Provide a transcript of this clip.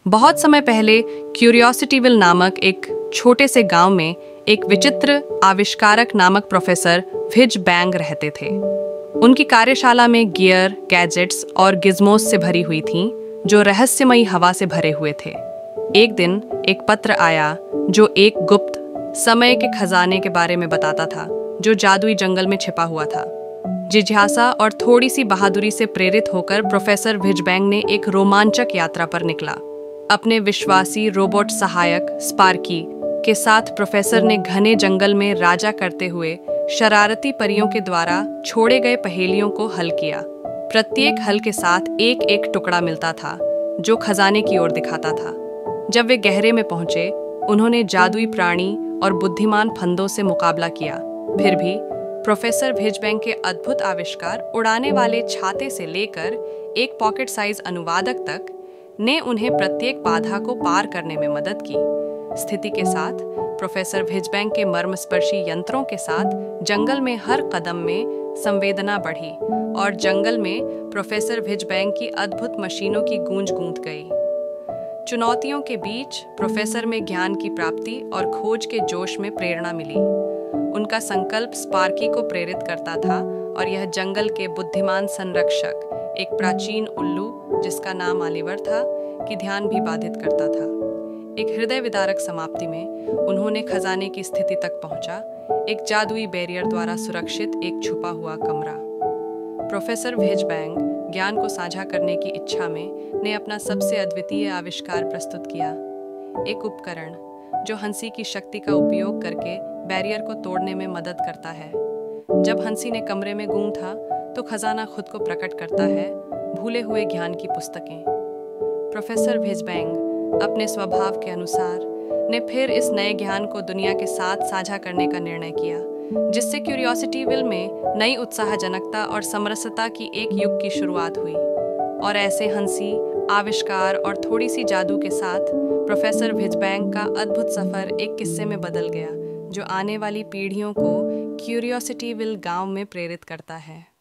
बहुत समय पहले क्यूरियोसिटीविल नामक एक छोटे से गांव में एक विचित्र आविष्कारक नामक प्रोफेसर विज बैंग रहते थे। उनकी कार्यशाला में गियर, गैजेट्स और गिज़मोस से भरी हुई थीं, जो रहस्यमयी हवा से भरे हुए थे। एक दिन एक पत्र आया जो एक गुप्त समय के खजाने के बारे में बताता था, जो जादुई जंगल में छिपा हुआ था। जिज्ञासा और थोड़ी सी बहादुरी से प्रेरित होकर प्रोफेसर विज बैंग ने एक रोमांचक यात्रा पर निकला। अपने विश्वासी रोबोट सहायक स्पार्की के साथ प्रोफेसर ने घने जंगल में राजा करते हुए शरारती परियों के द्वारा छोड़े गए पहेलियों को हल किया। प्रत्येक हल के साथ एक एक टुकड़ा मिलता था जो खजाने की ओर दिखाता था। जब वे गहरे में पहुंचे, उन्होंने जादुई प्राणी और बुद्धिमान फंदों से मुकाबला किया। फिर भी प्रोफेसर विज बैंग के अद्भुत आविष्कार, उड़ाने वाले छाते से लेकर एक पॉकेट साइज अनुवादक तक, ने उन्हें प्रत्येक बाधा को पार करने में मदद की। स्थिति के साथ प्रोफेसर विज बैंग के मर्मस्पर्शी यंत्रों के साथ जंगल में हर कदम में संवेदना बढ़ी और जंगल में प्रोफेसर विज बैंग की अद्भुत मशीनों की गूंज गूंज गई। चुनौतियों के बीच प्रोफेसर में ज्ञान की प्राप्ति और खोज के जोश में प्रेरणा मिली। उनका संकल्प स्पार्की को प्रेरित करता था और यह जंगल के बुद्धिमान संरक्षक, एक प्राचीन उल्लू जिसका नाम ऑलिवर था, की ध्यान भी बाधित करता था। एक हृदय विदारक समाप्ति में उन्होंने खजाने की स्थिति तक पहुंचा, एक जादुई बैरियर द्वारा सुरक्षित एक छुपा हुआ कमरा। प्रोफेसर विज बैंग ज्ञान को साझा करने की इच्छा में ने अपना सबसे अद्वितीय आविष्कार प्रस्तुत किया, एक उपकरण जो हंसी की शक्ति का उपयोग करके बैरियर को तोड़ने में मदद करता है। जब हंसी ने कमरे में गूंथा तो खजाना खुद को प्रकट करता है, भूले हुए ज्ञान की पुस्तकें। प्रोफेसर विज बैंग अपने स्वभाव के अनुसार ने फिर इस नए ज्ञान को दुनिया के साथ साझा करने का निर्णय किया, जिससे क्यूरियोसिटीविल में नई उत्साहजनकता और समरसता की एक युग की शुरुआत हुई। और ऐसे हंसी, आविष्कार और थोड़ी सी जादू के साथ प्रोफेसर विज बैंग का अद्भुत सफर एक किस्से में बदल गया, जो आने वाली पीढ़ियों को क्यूरियोसिटीविल गांव में प्रेरित करता है।